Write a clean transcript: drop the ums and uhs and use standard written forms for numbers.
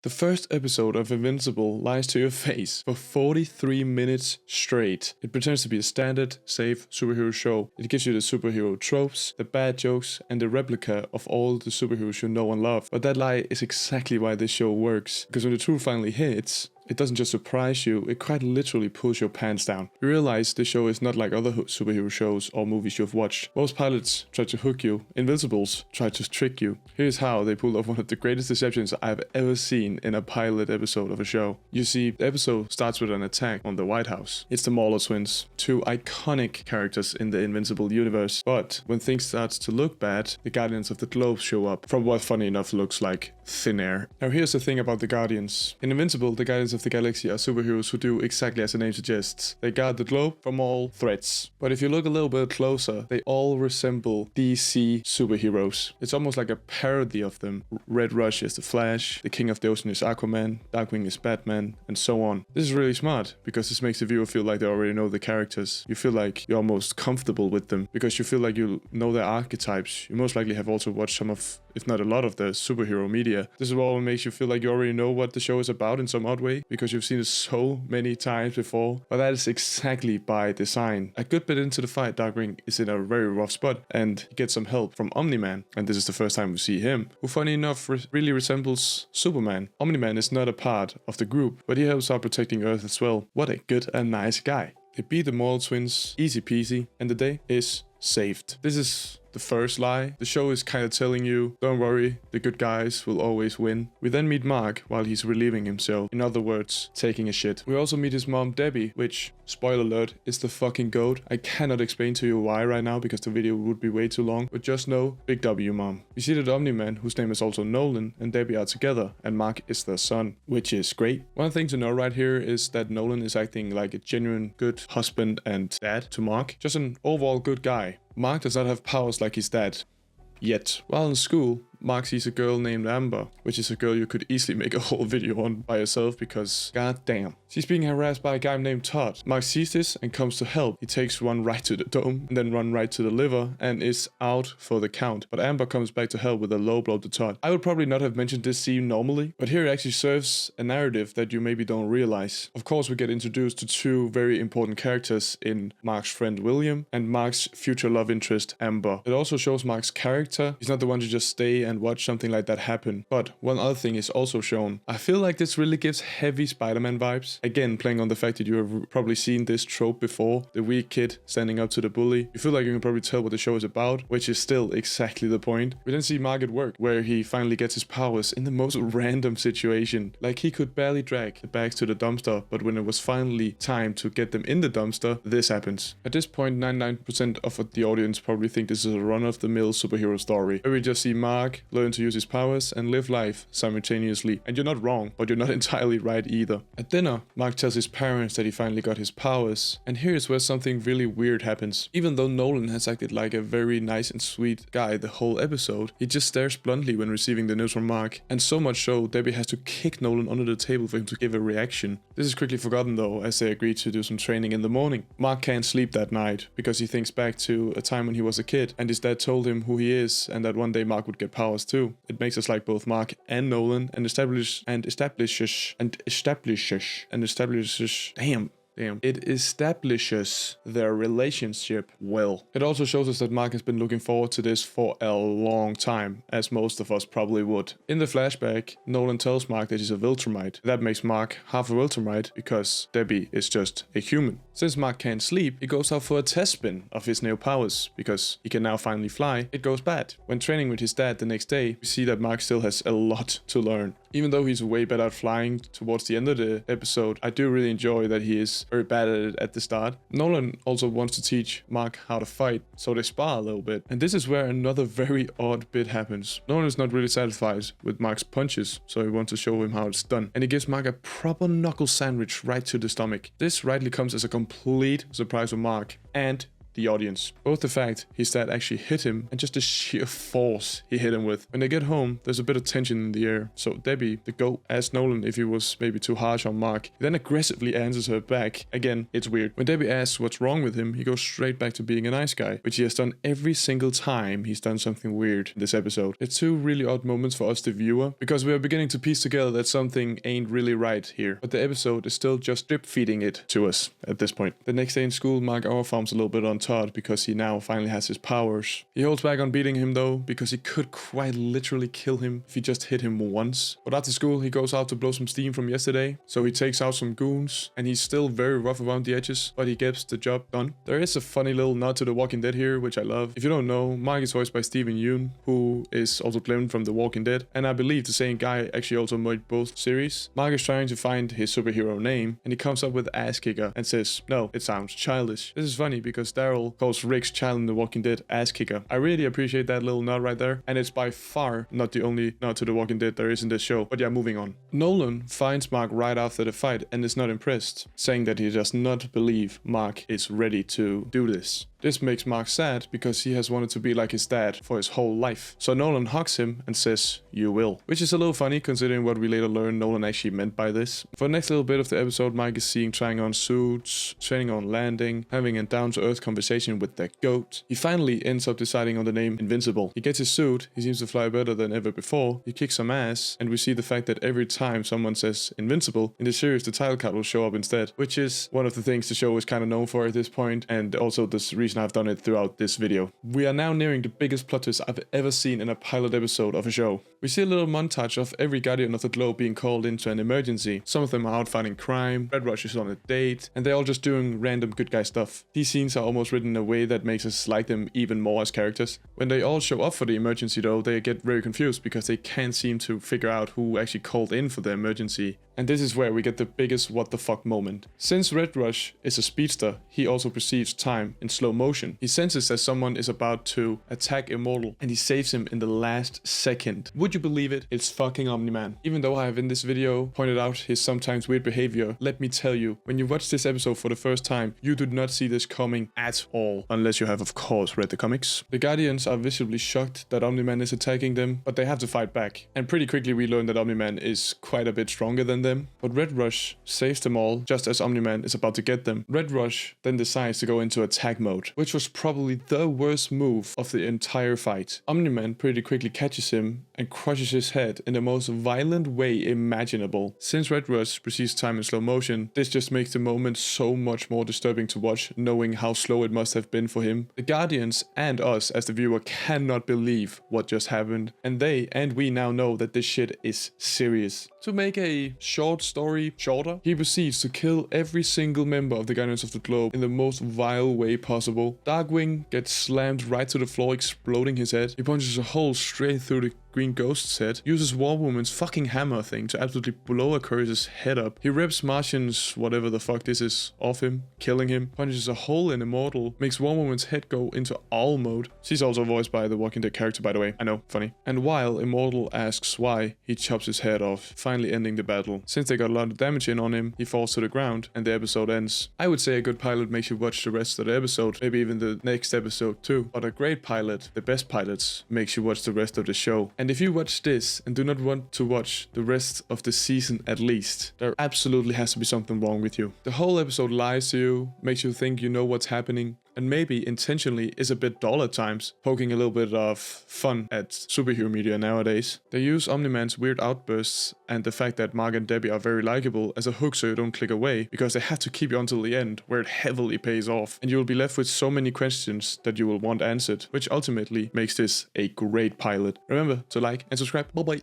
The first episode of Invincible lies to your face for 43 minutes straight. It pretends to be a standard, safe superhero show. It gives you the superhero tropes, the bad jokes, and the replica of all the superheroes you know and love. But that lie is exactly why this show works. Because when the truth finally hits, it doesn't just surprise you, it quite literally pulls your pants down. You realize this show is not like other superhero shows or movies you've watched. Most pilots try to hook you, Invincibles try to trick you. Here's how they pulled off one of the greatest deceptions I've ever seen in a pilot episode of a show. You see, the episode starts with an attack on the White House. It's the Mauler twins, two iconic characters in the Invincible universe. But when things start to look bad, the Guardians of the Globe show up from what funny enough looks like thin air. Now here's the thing about the Guardians. In Invincible, the Guardians of the Galaxy are superheroes who do exactly as the name suggests. They guard the globe from all threats. But if you look a little bit closer, they all resemble DC superheroes. It's almost like a parody of them. Red Rush is the Flash, the King of the Ocean is Aquaman, Darkwing is Batman, and so on. This is really smart because this makes the viewer feel like they already know the characters. You feel like you're almost comfortable with them because you feel like you know their archetypes. You most likely have also watched some of, if not a lot of, the superhero media. This is what makes you feel like you already know what the show is about in some odd way because you've seen it so many times before. But that is exactly by design. A good bit into the fight, Darkwing is in a very rough spot and he gets some help from Omni, and this is the first time we see him, who funny enough really resembles Superman. Omni is not a part of the group, but he helps out protecting Earth as well. What a good and nice guy. They beat the Mauler twins easy peasy and the day is saved. This is the first lie. The show is kind of telling you, don't worry, the good guys will always win. We then meet Mark while he's relieving himself. In other words, taking a shit. We also meet his mom Debbie, which, spoiler alert, is the fucking goat. I cannot explain to you why right now because the video would be way too long, but just know, big W mom. We see the Omni-Man, whose name is also Nolan, and Debbie are together, and Mark is their son, which is great. One thing to know right here is that Nolan is acting like a genuine good husband and dad to Mark. Just an overall good guy. Mark does not have powers like his dad. Yet. While in school, Mark sees a girl named Amber, which is a girl you could easily make a whole video on by yourself because goddamn. She's being harassed by a guy named Todd. Mark sees this and comes to help. He takes one right to the dome and then one right to the liver and is out for the count. But Amber comes back to help with a low blow to Todd. I would probably not have mentioned this scene normally, but here it actually serves a narrative that you maybe don't realize. Of course, we get introduced to two very important characters in Mark's friend William and Mark's future love interest Amber. It also shows Mark's character. He's not the one to just stay and watch something like that happen. But one other thing is also shown. I feel like this really gives heavy Spider-Man vibes. Again, playing on the fact that you have probably seen this trope before. The weak kid standing up to the bully. You feel like you can probably tell what the show is about, which is still exactly the point. We then see Mark at work, where he finally gets his powers in the most random situation. Like he could barely drag the bags to the dumpster, but when it was finally time to get them in the dumpster, this happens. At this point, 99% of the audience probably think this is a run-of-the-mill superhero story, where we just see Mark learn to use his powers and live life simultaneously. And you're not wrong, but you're not entirely right either. At dinner, Mark tells his parents that he finally got his powers, and here's where something really weird happens. Even though Nolan has acted like a very nice and sweet guy the whole episode, he just stares bluntly when receiving the news from Mark, and so much so, Debbie has to kick Nolan under the table for him to give a reaction. This is quickly forgotten though, as they agree to do some training in the morning. Mark can't sleep that night, because he thinks back to a time when he was a kid, and his dad told him who he is, and that one day Mark would get powers too. It makes us like both Mark and Nolan, and establishes it establishes their relationship well. It also shows us that Mark has been looking forward to this for a long time, as most of us probably would. In the flashback, Nolan tells Mark that he's a Viltrumite. That makes Mark half a Viltrumite because Debbie is just a human. Since Mark can't sleep, he goes out for a test spin of his new powers because he can now finally fly. It goes bad. When training with his dad the next day, we see that Mark still has a lot to learn. Even though he's way better at flying towards the end of the episode, I do really enjoy that he is very bad at it at the start. Nolan also wants to teach Mark how to fight, so they spar a little bit. And this is where another very odd bit happens. Nolan is not really satisfied with Mark's punches, so he wants to show him how it's done. And he gives Mark a proper knuckle sandwich right to the stomach. This rightly comes as a complete surprise for Mark and the audience. Both the fact his dad actually hit him and just the sheer force he hit him with. When they get home, there's a bit of tension in the air. So Debbie, the goat, asks Nolan if he was maybe too harsh on Mark. He then aggressively answers her back. Again, it's weird. When Debbie asks what's wrong with him, he goes straight back to being a nice guy, which he has done every single time he's done something weird in this episode. It's two really odd moments for us, the viewer, because we are beginning to piece together that something ain't really right here. But the episode is still just drip feeding it to us at this point. The next day in school, Mark farms a little bit on Todd because he now finally has his powers. He holds back on beating him though, because he could quite literally kill him if he just hit him once. But after school, he goes out to blow some steam from yesterday, so he takes out some goons, and he's still very rough around the edges, but he gets the job done. There is a funny little nod to The Walking Dead here, which I love. If you don't know, Mark is voiced by Steven Yeun, who is also Glenn from The Walking Dead, and I believe the same guy actually also made both series. Mark is trying to find his superhero name, and he comes up with ass kicker and says, no, it sounds childish. This is funny because Daryl calls Rick's child in The Walking Dead ass kicker. I really appreciate that little nod right there, and it's by far not the only nod to The Walking Dead there is in this show. But yeah, moving on. Nolan finds Mark right after the fight and is not impressed, saying that he does not believe Mark is ready to do this. This makes Mark sad because he has wanted to be like his dad for his whole life. So Nolan hugs him and says, you will. Which is a little funny considering what we later learn Nolan actually meant by this. For the next little bit of the episode, Mike is seen trying on suits, training on landing, having a down-to-earth conversation with the goat. He finally ends up deciding on the name Invincible. He gets his suit, he seems to fly better than ever before, he kicks some ass, and we see the fact that every time someone says Invincible, in the series the title card will show up instead, which is one of the things the show is kind of known for at this point, and also this reason I've done it throughout this video. We are now nearing the biggest plot twist I've ever seen in a pilot episode of a show. We see a little montage of every Guardian of the Globe being called into an emergency. Some of them are out fighting crime, Red Rush is on a date, and they're all just doing random good guy stuff. These scenes are almost written in a way that makes us like them even more as characters. When they all show up for the emergency though, they get very confused because they can't seem to figure out who actually called in for the emergency. And this is where we get the biggest what the fuck moment. Since Red Rush is a speedster, he also perceives time in slow motion. He senses that someone is about to attack Immortal, and he saves him in the last second. Would you believe it? It's fucking Omni-Man. Even though I have in this video pointed out his sometimes weird behavior, let me tell you, when you watch this episode for the first time, you do not see this coming at all. Unless you have of course read the comics. The Guardians are visibly shocked that Omni-Man is attacking them, but they have to fight back. And pretty quickly we learn that Omni-Man is quite a bit stronger than them. But Red Rush saves them all just as Omni-Man is about to get them. Red Rush then decides to go into attack mode, which was probably the worst move of the entire fight. Omni-Man pretty quickly catches him and crushes his head in the most violent way imaginable. Since Red Rush perceives time in slow motion, this just makes the moment so much more disturbing to watch, knowing how slow it must have been for him. The Guardians and us as the viewer cannot believe what just happened, and they and we now know that this shit is serious. To make a short story shorter, he proceeds to kill every single member of the Guardians of the Globe in the most vile way possible. Darkwing gets slammed right to the floor, exploding his head. He punches a hole straight through the Green Ghost's head, uses War Woman's fucking hammer thing to absolutely blow a Curse's head up. He rips Martian's whatever the fuck this is off him, killing him, punches a hole in Immortal, makes War Woman's head go into owl mode. She's also voiced by the Walking Dead character, by the way. I know, funny. And while Immortal asks why, he chops his head off, finally ending the battle. Since they got a lot of damage in on him, he falls to the ground, and the episode ends. I would say a good pilot makes you watch the rest of the episode, maybe even the next episode too. But a great pilot, the best pilots, makes you watch the rest of the show. And if you watch this and do not want to watch the rest of the season at least, there absolutely has to be something wrong with you. The whole episode lies to you, makes you think you know what's happening, and maybe intentionally is a bit dull at times, poking a little bit of fun at superhero media nowadays. They use Omni-Man's weird outbursts and the fact that Mark and Debbie are very likable as a hook so you don't click away, because they have to keep you until the end, where it heavily pays off, and you will be left with so many questions that you will want answered, which ultimately makes this a great pilot. Remember to like and subscribe. Bye bye.